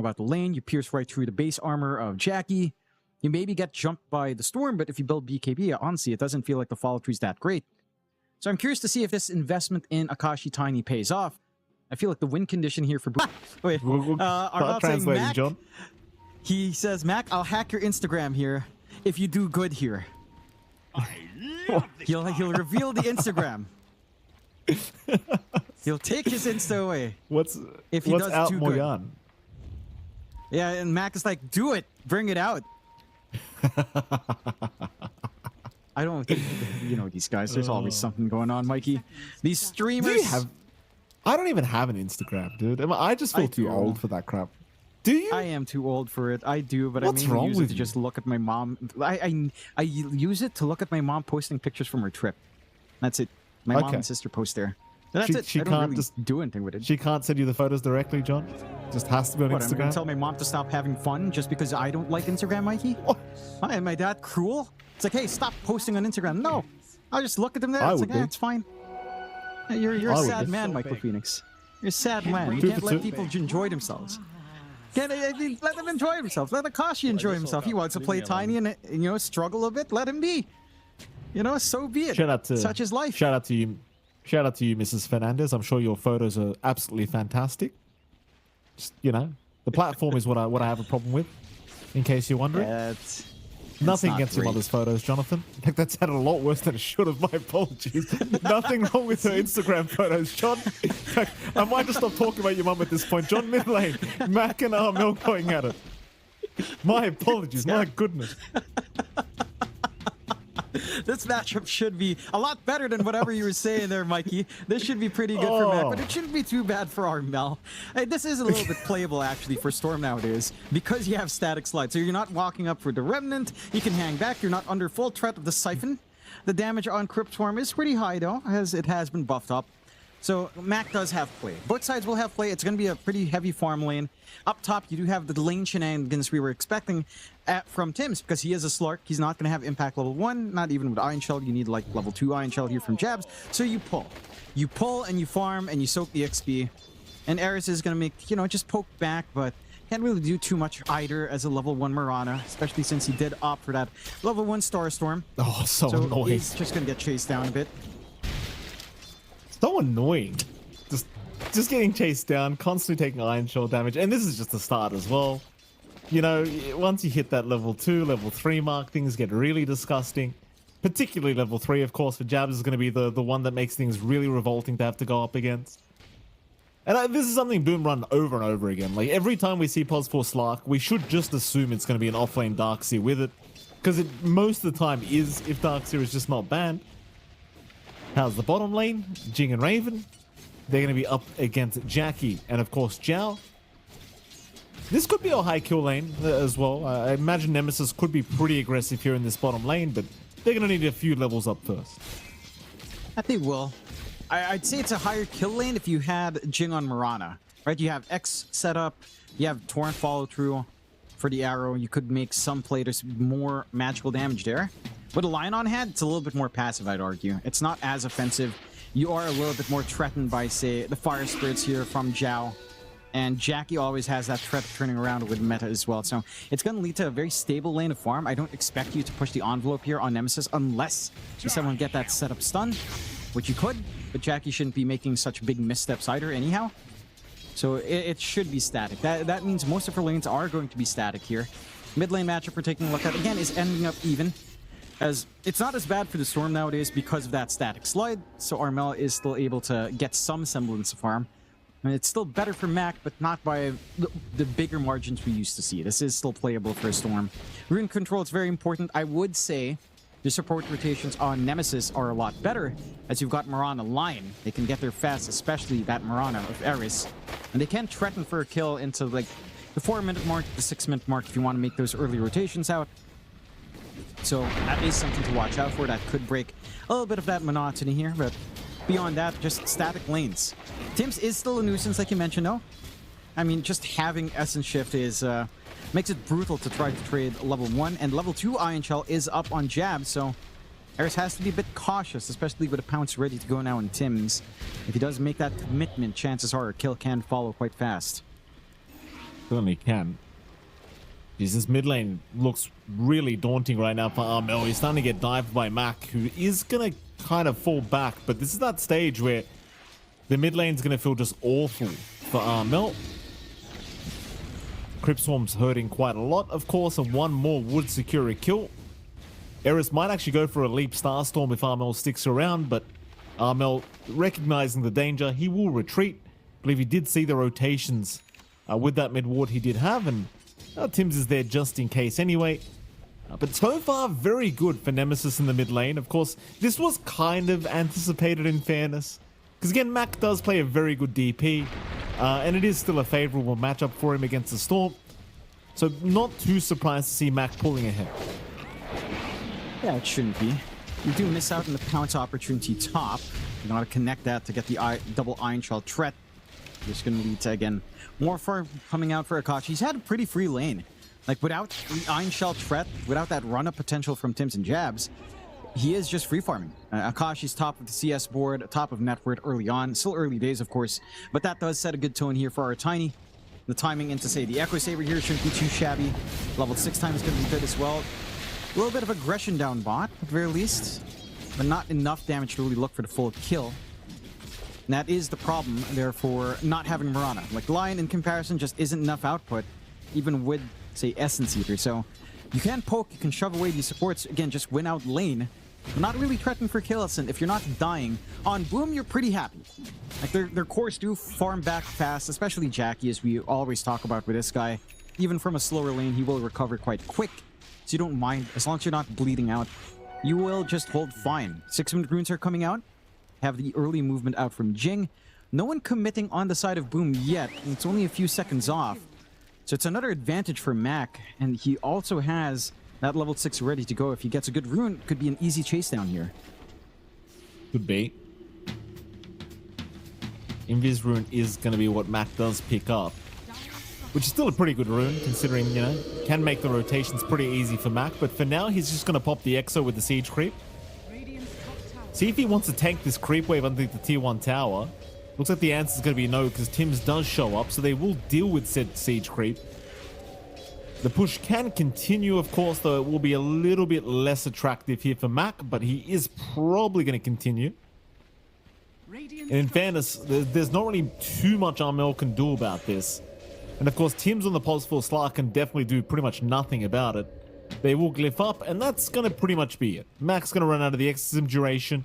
about the lane. You pierce right through the base armor of Jackie. You maybe get jumped by the Storm, but if you build BKB, honestly, it doesn't feel like the follow-through is that great. So I'm curious to see if this investment in Akashi Tiny pays off. I feel like the win condition here for... Wait, start translating, Mac, John. He says, Mac, I'll hack your Instagram here if you do good here. He'll reveal the Instagram. He'll take his Insta away. What's out too Moyan? Good. Yeah, and Mac is like, do it. Bring it out. I don't think, you know, these guys, there's always something going on, Mikey. These streamers... I don't even have an Instagram, dude. I just feel too old for that crap. Do you? I am too old for it. I do, but What's I mainly wrong use with it to you? just look at my mom. I use it to look at my mom posting pictures from her trip. That's it. My mom and sister post there. That's it. She I don't can't really just do anything with it. She can't send you the photos directly, John. Just has to be on What, I'm Instagram. gonna tell my mom to stop having fun just because I don't like Instagram, Mikey? Why, am I that cruel? It's like, hey, stop posting on Instagram. No, I'll just look at them there. It's like, it's fine. You're a sad man, Michael Phoenix. You're a sad man. You can't let people enjoy themselves. Let them enjoy themselves. Let Akashi enjoy himself. He wants to play Tiny and, you know, struggle a bit. Let him be. You know, so be it. Such is life. Shout out to you, Mrs. Fernandez. I'm sure your photos are absolutely fantastic. Just, you know, the platform is what I have a problem with, in case you're wondering. Nothing against your mother's photos, Jonathan. I think that sounded a lot worse than it should have. My apologies. Nothing wrong with her Instagram photos, John. In fact, I might just stop talking about your mum at this point. John mid lane, Mac and Armel going at it. My apologies. My goodness. This matchup should be a lot better than whatever you were saying there, Mikey. This should be pretty good for Mac, but it shouldn't be too bad for Armel. Hey, this is a little bit playable, actually, for Storm nowadays, because you have static slide. So you're not walking up for the Remnant. You can hang back. You're not under full threat of the Siphon. The damage on Crypt Swarm is pretty high, though, as it has been buffed up. So Mac does have play. Both sides will have play. It's going to be a pretty heavy farm lane. Up top, you do have the lane shenanigans we were expecting from Tim's, because he is a Slark. He's not going to have impact level 1, not even with Iron Shell. You need like level 2 Iron Shell here from Jabs. So you pull. You pull and you farm and you soak the XP. And Eris is going to make, you know, just poke back, but can't really do too much either as a level 1 Mirana, especially since he did opt for that level 1 Starstorm. Oh, so annoying. He's just going to get chased down a bit. So annoying. Just getting chased down, constantly taking Iron Shell damage, and this is just the start as well. You know, once you hit that level 2, level 3 mark, things get really disgusting. Particularly level 3, of course, for Jabs is going to be the one that makes things really revolting to have to go up against. And this is something Boom run over and over again. Like, every time we see Pos 4 Slark, we should just assume it's going to be an offlane Darkseer with it. Because it most of the time is, if Darkseer is just not banned. How's the bottom lane? Jing and Raven. They're going to be up against Jackie and, of course, Zhao. This could be a high kill lane as well. I imagine Nemesis could be pretty aggressive here in this bottom lane, but they're going to need a few levels up first. I think will. I'd say it's a higher kill lane if you had Jing on Mirana, right? You have X set up, you have Torrent follow through for the arrow. You could make some players more magical damage there. With a Lion on hand, it's a little bit more passive, I'd argue. It's not as offensive. You are a little bit more threatened by, say, the Fire Spirits here from Zhao. And Jackie always has that threat of turning around with meta as well. So it's going to lead to a very stable lane of farm. I don't expect you to push the envelope here on Nemesis unless you someone get that setup stun, which you could. But Jackie shouldn't be making such big missteps either anyhow. So it should be static. That means most of her lanes are going to be static here. Mid lane matchup we're taking a look at, again, is ending up even. As it's not as bad for the Storm nowadays because of that static slide, so Armel is still able to get some semblance of farm. And it's still better for Mac, but not by the bigger margins we used to see. This is still playable for a Storm. Rune control is very important. I would say the support rotations on Nemesis are a lot better, as you've got Mirana Lion. They can get there fast, especially that Mirana of Eris. And they can threaten for a kill into like the 4-minute mark, the 6-minute mark if you want to make those early rotations out. So that is something to watch out for. That could break a little bit of that monotony here, but beyond that, just static lanes. Tim's is still a nuisance, like you mentioned, though. I mean, just having Essence Shift is makes it brutal to try to trade level 1, and level 2 Iron Shell is up on Jab, so Eris has to be a bit cautious, especially with a pounce ready to go now in Tim's. If he does make that commitment, chances are a kill can follow quite fast. Certainly can. Jeez, this mid lane looks really daunting right now for Armel. He's starting to get dived by Mac, who is going to kind of fall back. But this is that stage where the mid lane's going to feel just awful for Armel. Crypt Swarm's hurting quite a lot, of course, and one more would secure a kill. Eris might actually go for a Leap Starstorm if Armel sticks around, but Armel, recognizing the danger, he will retreat. I believe he did see the rotations with that mid ward he did have, and Tim's is there just in case anyway. But so far, very good for Nemesis in the mid lane. Of course, this was kind of anticipated in fairness, because again, Mac does play a very good DP, and it is still a favorable matchup for him against the Storm. So not too surprised to see Mac pulling ahead. Yeah, it shouldn't be. You do miss out on the pounce opportunity top. You want to connect that to get the double Iron Shell threat. Just going to lead to, again, more farm coming out for Akashi. He's had a pretty free lane. Like, without the Iron Shell threat, without that run-up potential from Tims and Jabs, he is just free farming. Akashi's top of the CS board, top of net worth early on. Still early days, of course, but that does set a good tone here for our Tiny. The timing into, say, the Echo Saber here shouldn't be too shabby. Level 6 time is going to be good as well. A little bit of aggression down bot, at the very least, but not enough damage to really look for the full kill. And that is the problem, therefore, not having Mirana. Like, Lion, in comparison, just isn't enough output, even with, say, Essence Eater. So, you can poke, you can shove away these supports, again, just win out lane, but not really threatening for kills, and if you're not dying, on Boom, you're pretty happy. Like, their cores do farm back fast, especially Jackie, as we always talk about with this guy. Even from a slower lane, he will recover quite quick. So you don't mind, as long as you're not bleeding out, you will just hold fine. 6-minute runes are coming out. Have the early movement out from Jing. No one committing on the side of Boom yet, and it's only a few seconds off. So it's another advantage for Mac, and he also has that level 6 ready to go. If he gets a good rune, could be an easy chase down here. Could be. Invis rune is going to be what Mac does pick up, which is still a pretty good rune, considering, you know, can make the rotations pretty easy for Mac. But for now, he's just going to pop the Exo with the Siege Creep. See if he wants to tank this creep wave underneath the tier 1 tower. Looks like the answer is going to be no, because Tims does show up, so they will deal with said Siege Creep. The push can continue, of course, though it will be a little bit less attractive here for Mac, but he is probably going to continue. And in fairness, there's not really too much Armel can do about this. And of course, Tims on the Pulse Force Slar can definitely do pretty much nothing about it. They will glyph up, and that's going to pretty much be it. Mac's going to run out of the exorcism duration.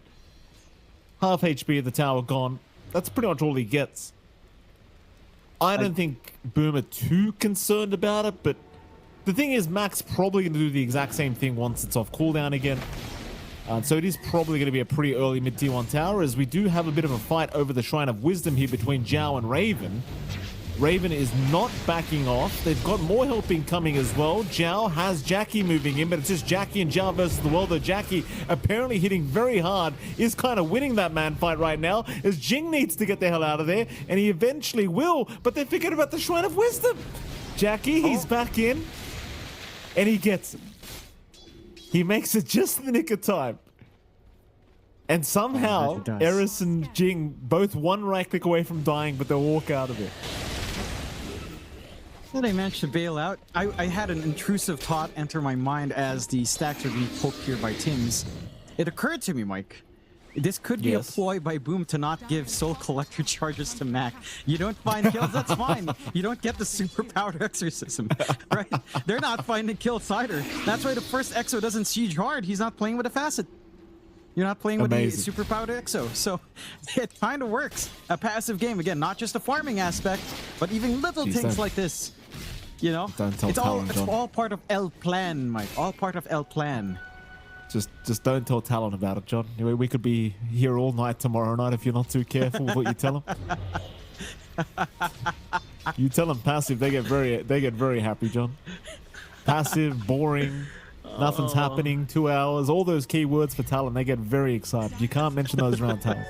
Half HP of the tower gone. That's pretty much all he gets. I don't think Boom are too concerned about it, but the thing is, Mac's probably going to do the exact same thing once it's off cooldown again. So it is probably going to be a pretty early mid-tier 1 tower, as we do have a bit of a fight over the Shrine of Wisdom here between Zhao and Raven. Raven is not backing off. They've got more helping coming as well. Zhao has Jackie moving in, but it's just Jackie and Zhao versus the world, though Jackie apparently hitting very hard, is kind of winning that man fight right now, as Jing needs to get the hell out of there, and he eventually will, but they forget about the Shrine of Wisdom. Jackie, he's back in, and he gets it. He makes it just in the nick of time. And somehow, Eris and Jing both one right click away from dying, but they'll walk out of it. They managed to bail out. I had an intrusive thought enter my mind as the stacks were being poked here by Tims. It occurred to me, Mike, this could be a ploy by Boom to not give Soul Collector charges to Mac. You don't find kills, that's fine. You don't get the superpowered exorcism, right? They're not finding kills either. That's why the first Exo doesn't siege hard. He's not playing with a facet. You're not playing with the superpowered Exo, so it kind of works. A passive game, again, not just a farming aspect, but even little things like this. You know, it's all part of El Plan, Mike. All part of El Plan. Just don't tell Talon about it, John. Anyway, we could be here all night tomorrow night if you're not too careful with what you tell them. You tell them passive, they get very happy, John. Passive, boring, nothing's happening, 2 hours, all those keywords for Talon, they get very excited. You can't mention those around Talon.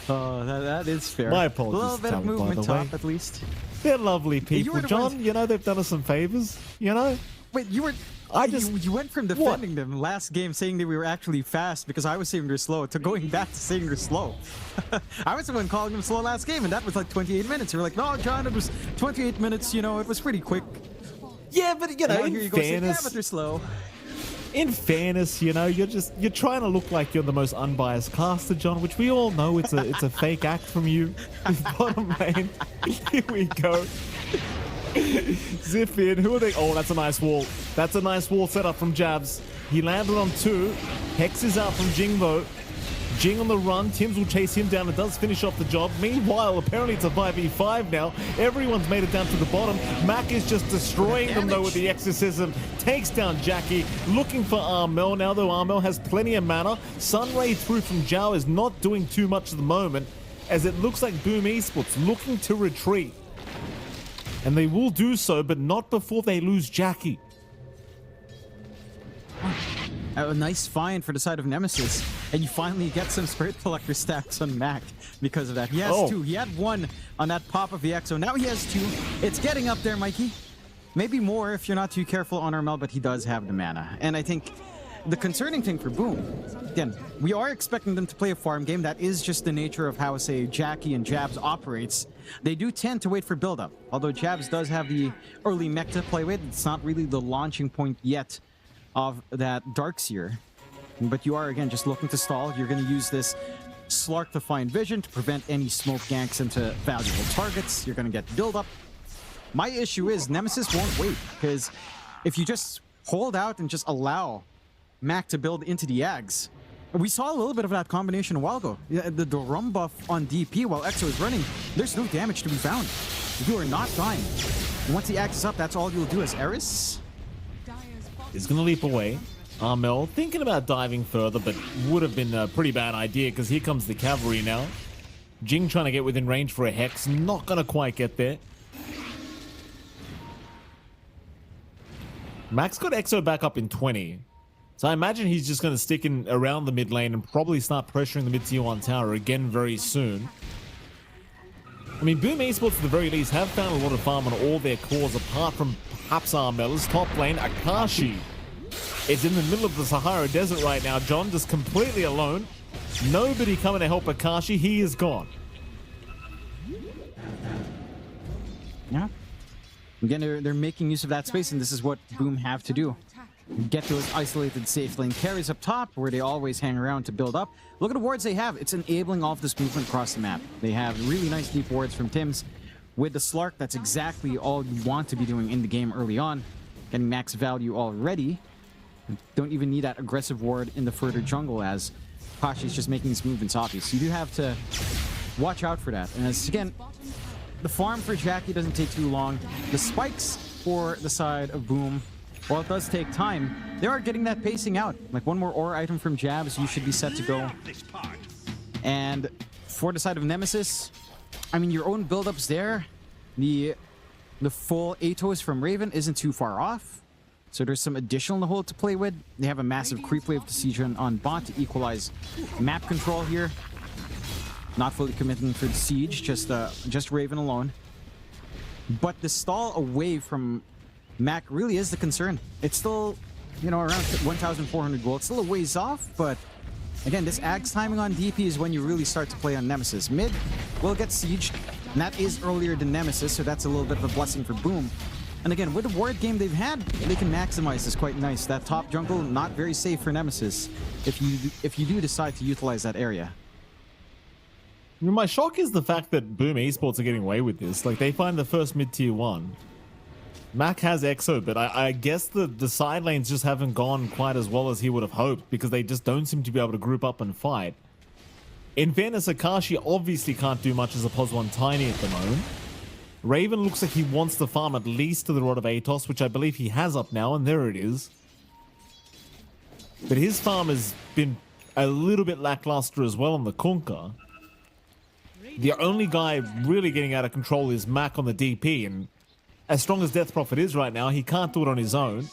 Oh, that is fair. My apologies. A little bit of movement top, at least. They're lovely people, John. You know, they've done us some favors, you know? Wait, you were... You went from defending them last game saying that we were actually fast because I was saying they're slow to going back to saying they're slow. I was the one calling them slow last game, and that was like 28 minutes. You were like, no, John, it was 28 minutes. You know, it was pretty quick. Yeah, but you know, here you go saying, yeah, but they're slow. In fairness, you know, you're trying to look like you're the most unbiased caster, John, which we all know it's a fake act from you. Bottom lane, here we go. Zip in. Who are they? Oh, that's a nice wall. That's a nice wall setup from Jabs. He landed on 2. Hex is out from Jing though. Jing on the run. Tims will chase him down and does finish off the job. Meanwhile, apparently it's a 5v5 now. Everyone's made it down to the bottom. Mac is just destroying them though with the exorcism. Takes down Jackie. Looking for Armel now though. Armel has plenty of mana. Sunray through from Zhao is not doing too much at the moment, as it looks like Boom Esports looking to retreat. And they will do so, but not before they lose Jackie. A nice find for the side of Nemesis, and you finally get some Spirit Collector stacks on Mac because of that. He has 2. He had 1 on that pop of the Exo. Now he has 2. It's getting up there, Mikey. Maybe more if you're not too careful on Armel, but he does have the mana. And I think the concerning thing for Boom, again, we are expecting them to play a farm game. That is just the nature of how, say, Jackie and Jabs operates. They do tend to wait for build-up. Although Jabs does have the early mech to play with, it's not really the launching point yet of that Darkseer. But you are, again, just looking to stall. You're going to use this Slark to find vision to prevent any smoke ganks into valuable targets. You're going to get build-up. My issue is Nemesis won't wait, because if you just hold out and just allow Mac to build into the Ags. We saw a little bit of that combination a while ago. The rum buff on DP while Exo is running, there's no damage to be found. You are not dying. And once the Ags is up, that's all you'll do as Eris. He's going to leap away. Armel thinking about diving further, but would have been a pretty bad idea because here comes the cavalry now. Jing trying to get within range for a Hex. Not going to quite get there. Max got Exo back up in 20. So I imagine he's just going to stick in around the mid lane and probably start pressuring the mid-tier 1 tower again very soon. I mean, Boom Esports at the very least have found a lot of farm on all their cores, apart from perhaps Armel's top lane. Akashi is in the middle of the Sahara Desert right now. John just completely alone. Nobody coming to help Akashi. He is gone. Yeah. Again, they're making use of that space, and this is what Boom have to do. Get those isolated safe lane carries up top where they always hang around to build up. Look at the wards they have. It's enabling all of this movement across the map. They have really nice deep wards from Tims. With the Slark, that's exactly all you want to be doing in the game early on. Getting max value already. Don't even need that aggressive ward in the further jungle, as Kashi's just making these movements obvious. You do have to watch out for that. And as again, the farm for Jackie doesn't take too long. The spikes for the side of Boom, while it does take time, they are getting that pacing out. Like one more ore item from Jabs, you should be set to go. And for the side of Nemesis, I mean, your own build-up's there. The full Atos from Raven isn't too far off. So there's some additional in the hold to play with. They have a massive creep wave to siege on bot to equalize map control here. Not fully committing for the siege, just Raven alone. But the stall away from Mac really is the concern. It's still, you know, around 1,400 gold. It's still a ways off, but again, this Ags timing on DP is when you really start to play on Nemesis. Mid will get sieged, and that is earlier than Nemesis, so that's a little bit of a blessing for Boom. And again, with the ward game they've had, they can maximize this quite nice. That top jungle, not very safe for Nemesis if you do decide to utilize that area. My shock is the fact that Boom Esports are getting away with this. Like, they find the first mid-tier 1. Mac has Exo, but I guess the side lanes just haven't gone quite as well as he would have hoped, because they just don't seem to be able to group up and fight. In fairness, Akashi obviously can't do much as a +1 tiny at the moment. Raven looks like he wants to farm at least to the Rod of Atos, which I believe he has up now, and there it is. But his farm has been a little bit lackluster as well on the Kunkka. The only guy really getting out of control is Mac on the DP, and as strong as Death Prophet is right now, he can't do it on his own.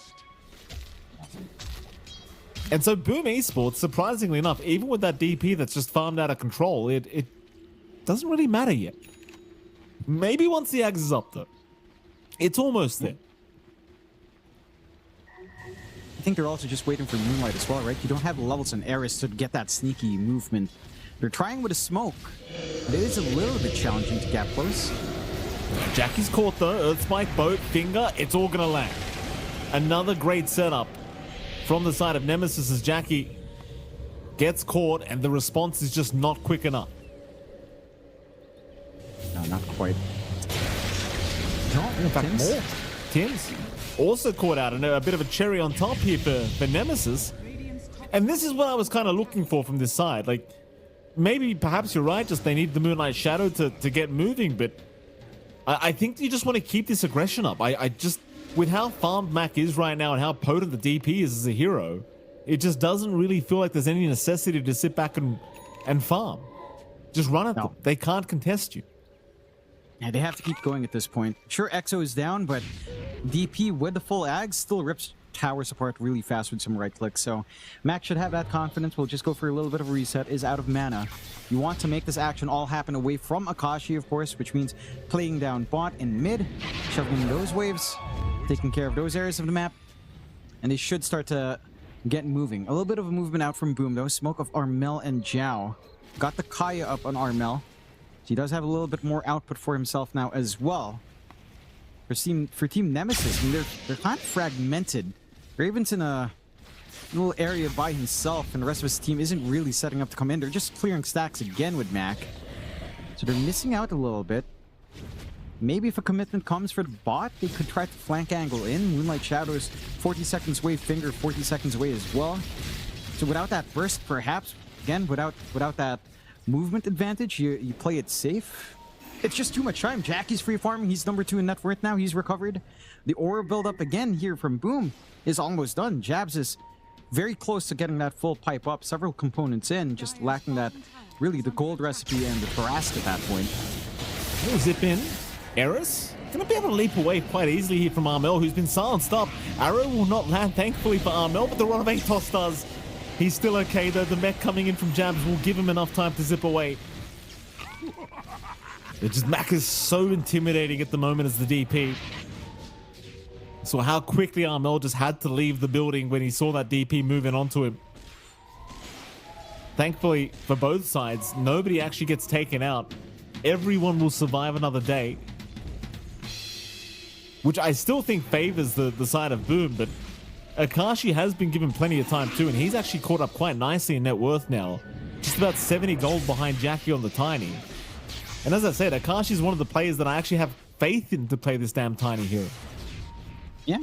And so Boom Esports, surprisingly enough, even with that DP that's just farmed out of control, it doesn't really matter yet. Maybe once the Ags is up, though. It's almost there. think they're also just waiting for Moonlight as well, right? You don't have the levels in Eris to get that sneaky movement. They're trying with a smoke, but it is a little bit challenging to get close. Jackie's caught though. Earth Spike, boat, finger. It's all gonna land. Another great setup from the side of Nemesis as Jackie gets caught, and the response is just not quick enough. No, not quite. No, in fact, more. Tim's also caught out, and a bit of a cherry on top here for Nemesis. And this is what I was kind of looking for from this side. Like, maybe perhaps you're right, just they need the Moonlight Shadow to get moving, but I think you just want to keep this aggression up. I just, with how farmed Mac is right now and how potent the DP is as a hero, it just doesn't really feel like there's any necessity to sit back and farm. Just run at them. They can't contest you. Yeah, they have to keep going at this point. Sure, EXO is down, but DP with the full AG still rips towers apart really fast with some right clicks. So Mac should have that confidence. We'll just go for a little bit of a reset. Is out of mana. You want to make this action all happen away from Akashi, of course, which means playing down bot and mid, shoving those waves, taking care of those areas of the map, and they should start to get moving. A little bit of a movement out from Boom, though. Smoke of Armel and Zhao. Got the Kaya up on Armel. He does have a little bit more output for himself now as well. For Team Nemesis, I mean, they're kind of fragmented. Raven's in a little area by himself, and the rest of his team isn't really setting up to come in. They're just clearing stacks again with Mac. So they're missing out a little bit. Maybe if a commitment comes for the bot, they could try to flank angle in. Moonlight Shadows, 40 seconds away, Finger 40 seconds away as well. So without that burst, perhaps, again, without that movement advantage, you play it safe. It's just too much time. Jackie's free farming. He's number 2 in net worth now. He's recovered. The aura build-up again here from Boom is almost done. Jabs is very close to getting that full pipe up. Several components in, just lacking that, really, the gold recipe and the Tarask at that point. Oh, zip in. Eris gonna be able to leap away quite easily here from Armel, who's been silenced up. Arrow will not land, thankfully, for Armel, but the Rod of Atos does. He's still okay, though. The mech coming in from Jabs will give him enough time to zip away. Mac is so intimidating at the moment as the DP. So how quickly Armel just had to leave the building when he saw that DP moving onto him. Thankfully, for both sides, nobody actually gets taken out. Everyone will survive another day. Which I still think favors the side of Boom, but Akashi has been given plenty of time too, and he's actually caught up quite nicely in net worth now. Just about 70 gold behind Jackie on the Tiny. And as I said, Akashi is one of the players that I actually have faith in to play this damn Tiny hero. Yeah,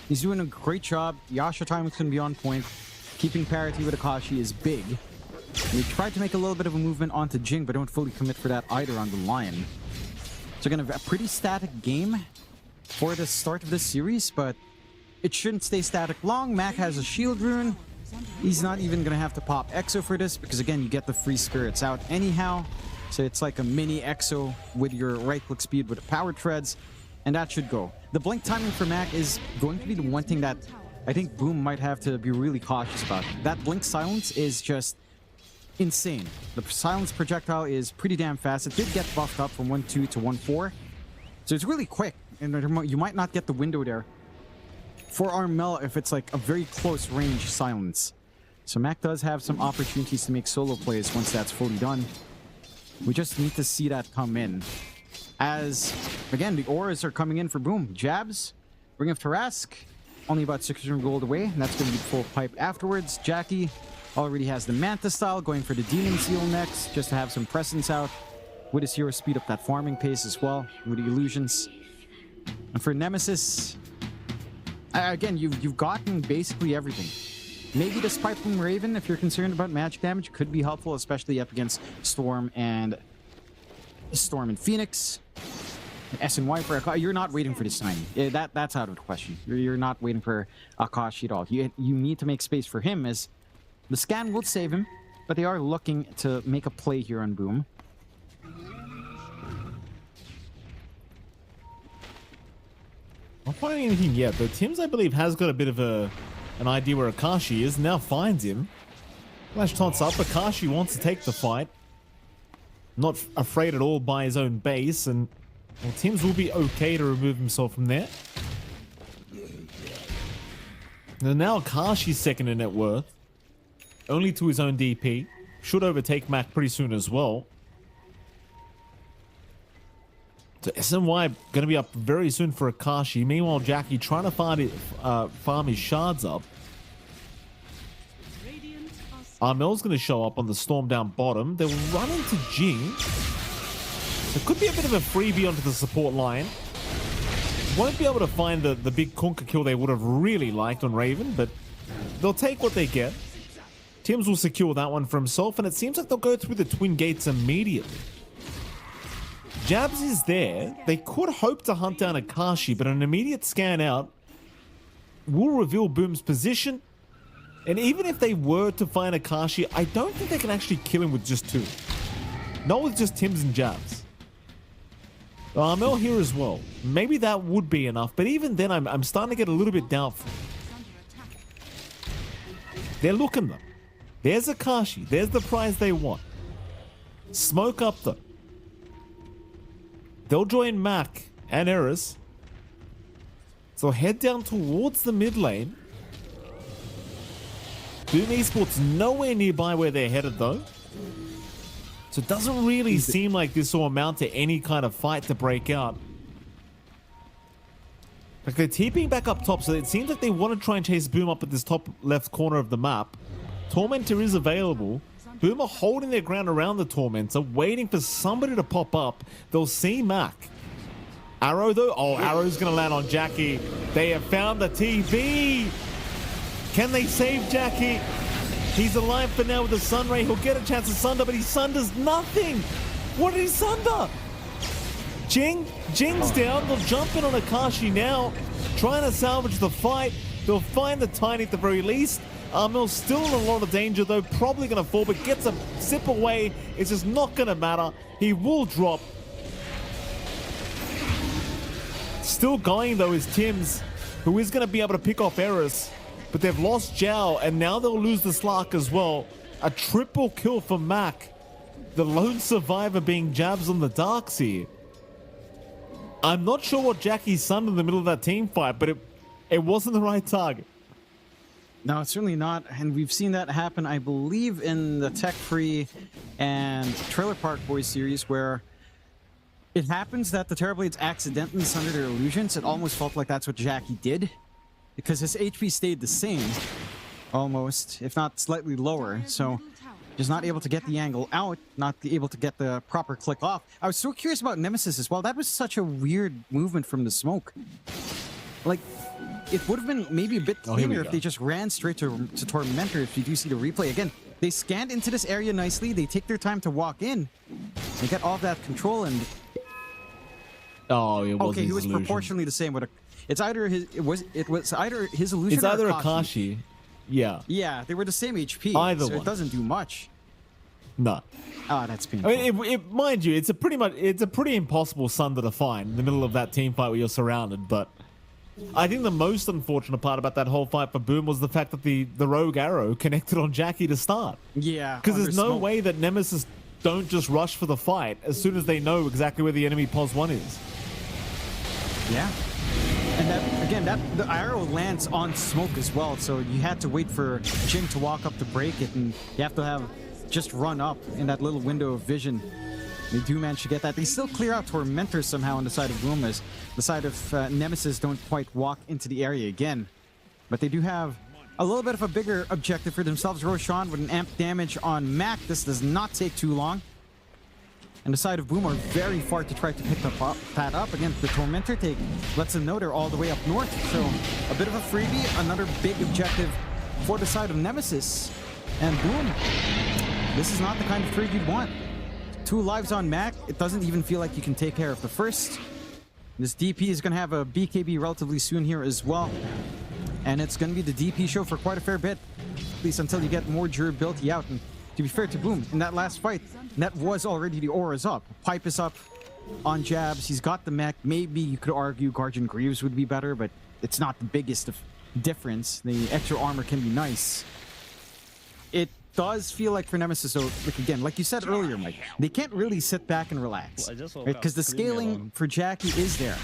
he's doing a great job. Yasha timing's going to be on point. Keeping parity with Akashi is big. We tried to make a little bit of a movement onto Jing, but don't fully commit for that either on the Lion. So going to have a pretty static game for the start of this series, but it shouldn't stay static long. Mac has a shield rune. He's not even going to have to pop Exo for this, because again, you get the free spirits out anyhow. So it's like a mini Exo with your right-click speed with the power treads, and that should go. The blink timing for Mac is going to be the one thing that I think Boom might have to be really cautious about. That blink silence is just insane. The silence projectile is pretty damn fast. It did get buffed up from 1.2 to 1.4, so it's really quick, and you might not get the window there for Armel if it's like a very close range silence. So Mac does have some opportunities to make solo plays once that's fully done. We just need to see that come in. As, again, the auras are coming in for Boom. Jabs, Ring of Tarask, only about 600 gold away, and that's going to be full pipe afterwards. Jackie already has the Manta style, going for the Demon Seal next, just to have some presence out. With his hero, speed up that farming pace as well, with the illusions. And for Nemesis, again, you've gotten basically everything. Maybe the Spike from Raven, if you're concerned about magic damage, could be helpful, especially up against Storm and Phoenix. SNY for Akashi. You're not waiting for this time. That's out of the question. You're not waiting for Akashi at all. You need to make space for him, as the scan will save him, but they are looking to make a play here on Boom. Not finding anything yet, but Tim's, I believe, has got a bit of an idea where Akashi is. Now finds him. Flash taunts up. Akashi wants to take the fight. Not afraid at all by his own base, and well, Tim's will be okay to remove himself from there. And now Kashi's second in net worth. Only to his own DP. Should overtake Mac pretty soon as well. So SNY going to be up very soon for Akashi. Meanwhile, Jackie trying to farm his shards up. Armel's going to show up on the storm down bottom. They'll run into Jing. It could be a bit of a freebie onto the support line. Won't be able to find the big Kunkka kill they would have really liked on Raven, but they'll take what they get. Tims will secure that one for himself, and it seems like they'll go through the twin gates immediately. Jabs is there. They could hope to hunt down Akashi, but an immediate scan out will reveal Boom's position. And even if they were to find Akashi, I don't think they can actually kill him with just two. Not with just Tims and Jabs. Armel here as well. Maybe that would be enough, but even then I'm starting to get a little bit doubtful. They're looking though. There's Akashi. There's the prize they want. Smoke up though. They'll join Mac and Eris. So head down towards the mid lane. Boom Esports nowhere nearby where they're headed though. So it doesn't really seem like this will amount to any kind of fight to break out. Like they're TPing back up top, so it seems like they want to try and chase Boom up at this top left corner of the map. Tormentor is available. Boom are holding their ground around the Tormentor, waiting for somebody to pop up. They'll see Mac. Arrow though? Oh, Arrow's going to land on Jackie. They have found the TV. Can they save Jackie? He's alive for now with the Sunray. He'll get a chance to sunder, but he sunders nothing. What did he sunder? Jing's down. They'll jump in on Akashi now, trying to salvage the fight. They'll find the Tiny at the very least. Armel's still in a lot of danger though, probably going to fall, but gets a zip away. It's just not going to matter. He will drop. Still going though is Tims, who is going to be able to pick off Eris. But they've lost Zhao, and now they'll lose the Slark as well. A triple kill for Mac. The lone survivor being Jabs on the Darks here. I'm not sure what Jackie's son in the middle of that team fight, but it wasn't the right target. No, it's certainly not. And we've seen that happen, I believe, in the Tech Free and Trailer Park Boys series, where it happens that the Terrorblades accidentally sunder their illusions. It almost felt like that's what Jackie did, because his HP stayed the same, almost, if not slightly lower. So just not able to get the angle out, not able to get the proper click off. I was so curious about Nemesis as well. That was such a weird movement from the smoke. Like, it would have been maybe a bit cleaner if they just ran straight to Tormentor. If you do see the replay again, they scanned into this area nicely. They take their time to walk in. They get all that control, and oh, it was okay, he was illusion. Proportionally the same with a. It's either his. It was either his illusion. It's either Akashi. Yeah. Yeah, they were the same HP. Either so one. It doesn't do much. No. Ah, that's painful. I mean, mind you, it's a pretty impossible sunder to find in the middle of that team fight where you're surrounded. But I think the most unfortunate part about that whole fight for Boom was the fact that the rogue arrow connected on Jackie to start. Yeah. Because there's no way that Nemesis don't just rush for the fight as soon as they know exactly where the enemy pos 1 is. Yeah. And that, again, the arrow lands on smoke as well, so you had to wait for Jing to walk up to break it, and you have to have just run up in that little window of vision. They do manage to get that. They still clear out Tormentor somehow on the side of Boom, as the side of Nemesis don't quite walk into the area again. But they do have a little bit of a bigger objective for themselves. Roshan with an amp damage on Mac. This does not take too long. And the side of Boom are very far to try to pick that up. Again, the Tormentor take lets them know they're all the way up north. So a bit of a freebie, another big objective for the side of Nemesis. And Boom, this is not the kind of trade you'd want. 2 lives on Mac. It doesn't even feel like you can take care of the first. This DP is going to have a BKB relatively soon here as well. And it's going to be the DP show for quite a fair bit. At least until you get more durability out. And to be fair to Boom, in that last fight, that was already the auras up. Pipe is up on Jabs. He's got the mech. Maybe you could argue Guardian Greaves would be better, but it's not the biggest of difference. The extra armor can be nice. It does feel like for Nemesis, so like again, like you said earlier, Mike, they can't really sit back and relax, right? Because the scaling for Jackie is there.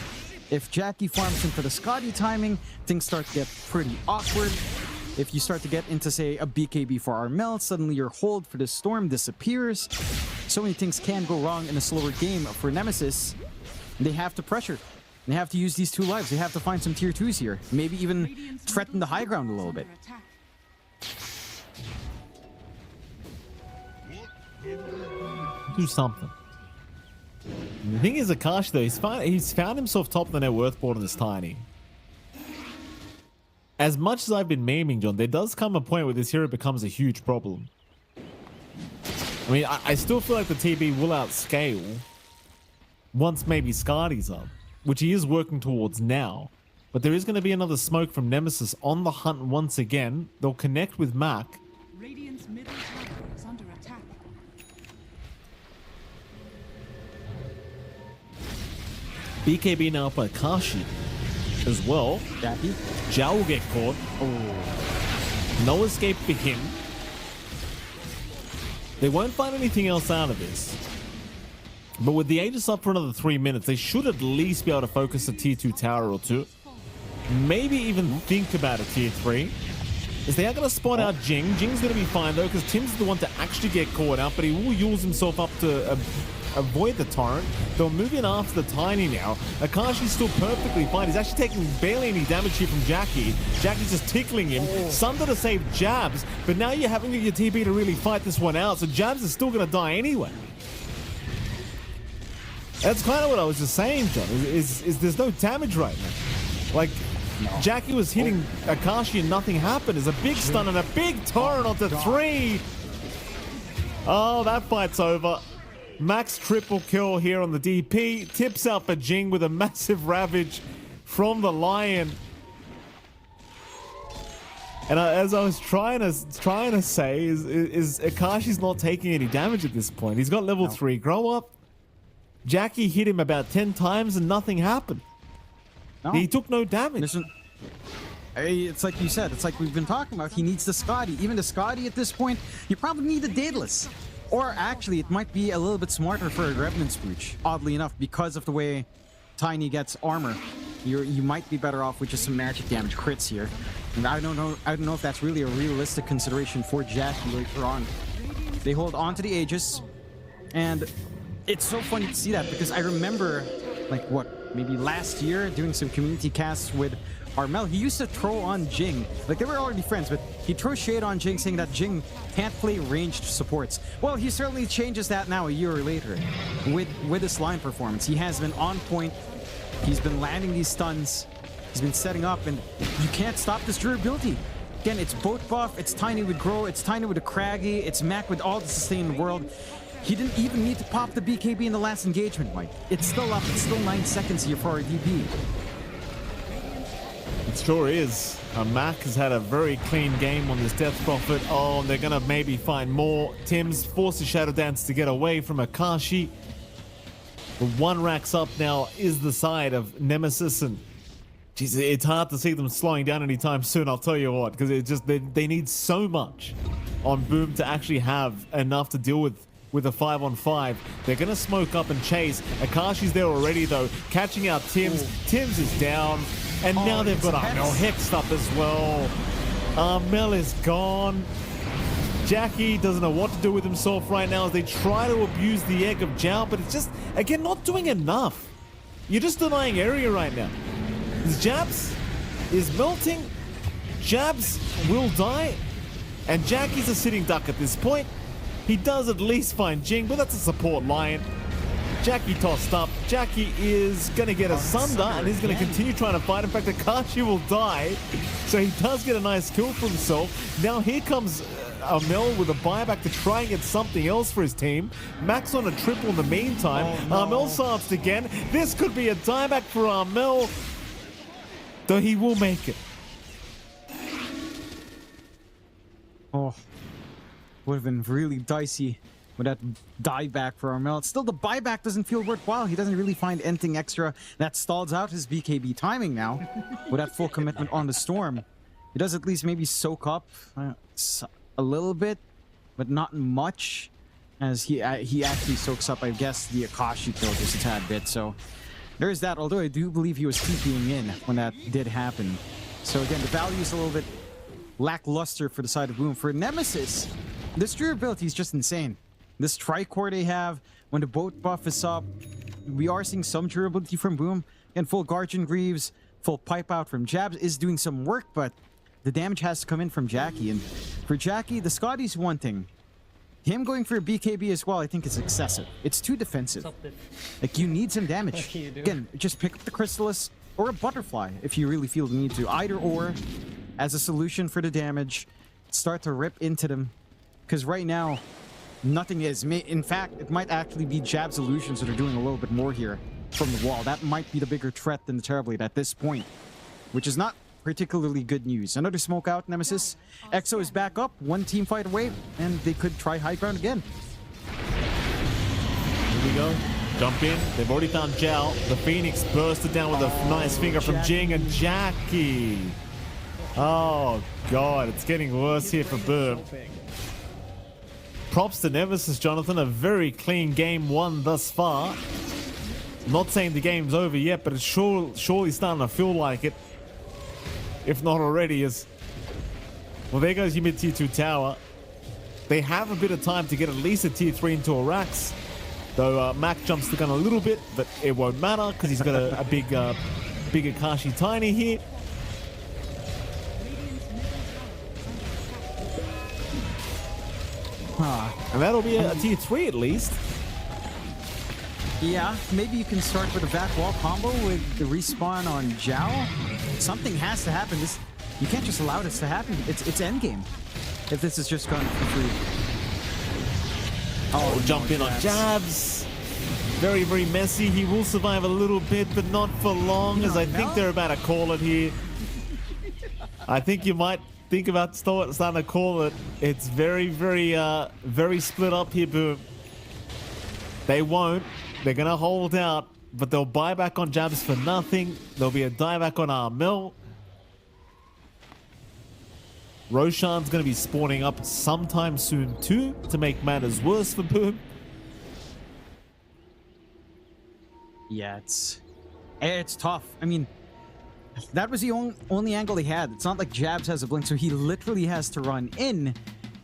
If Jackie farms in for the Scotty timing, things start to get pretty awkward. If you start to get into, say, a BKB for Armel, suddenly your hold for the Storm disappears. So many things can go wrong in a slower game for Nemesis. They have to pressure. They have to use these 2 lives. They have to find some tier 2s here. Maybe even threaten the high ground a little bit. Do something. The thing is, Akash though, he's found himself top of the net worth board on this Tiny. As much as I've been memeing, John, there does come a point where this hero becomes a huge problem. I mean, I still feel like the TB will outscale once maybe Scardy's up, which he is working towards now. But there is going to be another smoke from Nemesis on the hunt once again. They'll connect with Mac. Radiant's middle tower is under attack. BKB now up by Kashi as well. Jackie? Zhao will get caught. Oh. No escape for him. They won't find anything else out of this. But with the Aegis up for another 3 minutes, they should at least be able to focus a tier 2 tower or 2. Maybe even think about a tier 3. As they are going to spawn out Jing. Jing's going to be fine though, because Tim's the one to actually get caught out, but he will use himself up to avoid the torrent. They'll move in after the Tiny now. Akashi's still perfectly fine. He's actually taking barely any damage here from Jackie. Jackie's just tickling him. Sunder to save Jabs, but now you're having your TB to really fight this one out, so Jabs is still going to die anyway. That's kind of what I was just saying, John, is there's no damage right now. Like, no. Jackie was hitting Akashi and nothing happened. There's a big stun and a big torrent onto 3. Oh, that fight's over. Max triple kill here on the DP. Tips out for Jing with a massive ravage from the Lion. And as I was trying to say, is Akashi's not taking any damage at this point. He's got level 3 grow up. Jackie hit him about 10 times and nothing happened. No. He took no damage. Listen, it's like you said, it's like we've been talking about. He needs the Scotty. Even the Scotty at this point, you probably need a Daedalus. Or actually, it might be a little bit smarter for a Revenant Spooch, oddly enough, because of the way Tiny gets armor. You might be better off with just some magic damage crits here. And I don't know if that's really a realistic consideration for Jackie later on. They hold on to the Aegis, and it's so funny to see that because I remember, like, what, maybe last year doing some community casts with Armel. He used to throw on Jing. Like, they were already friends, but he throws shade on Jing, saying that Jing can't play ranged supports. Well, he certainly changes that now a year later with his line performance. He has been on point. He's been landing these stuns. He's been setting up, and you can't stop this durability. Again, it's boat buff, it's Tiny with Grow, it's Tiny with a Craggy, it's Mac with all the sustain in the world. He didn't even need to pop the BKB in the last engagement, Mike. It's still up. It's still 9 seconds here for our DP. It sure is. Mac has had a very clean game on this Death Prophet. Oh, they're going to maybe find more. Tim's forces Shadow Dance to get away from Akashi. The 1 racks up now is the side of Nemesis, and geez, it's hard to see them slowing down anytime soon, I'll tell you what, because it just they need so much on Boom to actually have enough to deal with a 5-on-5. They're going to smoke up and chase. Akashi's there already, though, catching out Tims. Tims is down, and now they've got Armel hexed up as well. Armel is gone. Jackie doesn't know what to do with himself right now as they try to abuse the egg of Zhao, but it's just, again, not doing enough. You're just denying area right now. His Jabs is melting. Jabs will die, and Jackie's a sitting duck at this point. He does at least find Jing, but that's a support Lion. Jackie tossed up. Jackie is going to get a Sunder, and he's going to continue trying to fight. In fact, Akashi will die, so he does get a nice kill for himself. Now here comes Armel with a buyback to try and get something else for his team. Max on a triple in the meantime. Armel silenced again. This could be a dieback for Armel, though he will make it. Oh. Would have been really dicey with that dieback for Armel. Still, the buyback doesn't feel worthwhile. He doesn't really find anything extra that stalls out his BKB timing now with that full commitment on the Storm. He does at least maybe soak up a little bit, but not much, as he actually soaks up, I guess, the Akashi kill just a tad bit. So There is that, although I do believe he was TPing in when that did happen. So again, the value is a little bit lackluster for the side of Boom. For Nemesis, this durability is just insane. This Tricore they have, when the boat buff is up, we are seeing some durability from Boom. And full Guardian Greaves, full Pipe Out from Jabs is doing some work, but the damage has to come in from Jackie. And for Jackie, the Scotty's one thing. Him going for a BKB as well, I think is excessive. It's too defensive. Like, you need some damage. Again, just pick up the Chrysalis or a Butterfly if you really feel the need to. Either or, as a solution for the damage, start to rip into them. Because right now, nothing is. In fact, it might actually be Jab's illusions that are doing a little bit more here from the wall. That might be the bigger threat than the Terrorblade at this point, which is not particularly good news. Another smoke out, Nemesis. EXO is back up, one team fight away, and they could try high ground again. Here we go. Jump in. They've already found Jao. The Phoenix bursted down with a nice finger from Jing and Jackie. Oh, God. It's getting worse here for Boom. Props to Nemesis, Jonathan. A very clean game won thus far. Not saying the game's over yet, but it's surely starting to feel like it. If not already, is... Well, there goes your mid tier 2 tower. They have a bit of time to get at least a tier 3 into Arax. Though Mac jumps the gun a little bit, but it won't matter because he's got a big Akashi Tiny here. And that'll be a tier 3 at least. Yeah, maybe you can start with a back wall combo with the respawn on Zhao. Something has to happen. You can't just allow this to happen. It's endgame. If this is just gone for free. Oh, jump in on Jabs. Very, very messy. He will survive a little bit, but not for long, as I think they're about to call it here. I think you might think about starting to call it. It's very, very, very split up here, Boom. They won't. They're going to hold out, but they'll buy back on Jabs for nothing. There'll be a dieback on Armel. Roshan's going to be spawning up sometime soon too, to make matters worse for Boom. Yeah, it's tough. I mean, that was the only angle he had. It's not like Jabs has a blink, so he literally has to run in,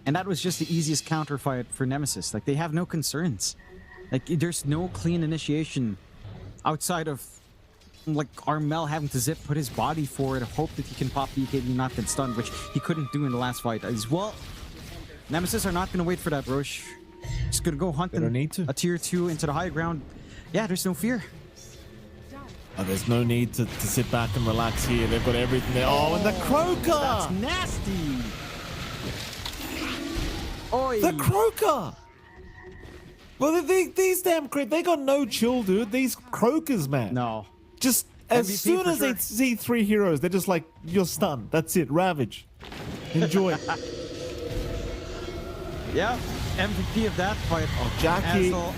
and that was just the easiest counter fight for Nemesis. Like, they have no concerns. Like, there's no clean initiation outside of, like, Armel having to put his body forward, hope that he can pop BKB, not get stunned, which he couldn't do in the last fight as well. Nemesis are not going to wait for that Roche. Just going to go hunt a tier 2 into the high ground. Yeah, there's no fear. There's no need to sit back and relax here. They've got everything there. Oh, and the Croaker! That's nasty! Oi. The Croaker! Well, these damn creep, they got no chill, dude. These Croakers, man. No. Just as MVP soon as they see 3 heroes, they're just like, you're stunned. That's it. Ravage. Enjoy. Yeah. MVP of that fight. Oh, Jackie. Oh,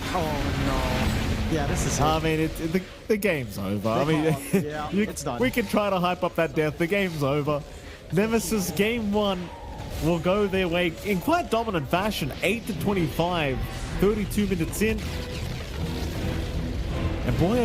no. Yeah, this is it. I mean, the game's over. I mean, yeah, it's done. We can try to hype up that death. The game's over. Nemesis game 1 will go their way in quite dominant fashion. 8-25. 32 minutes in. And boy,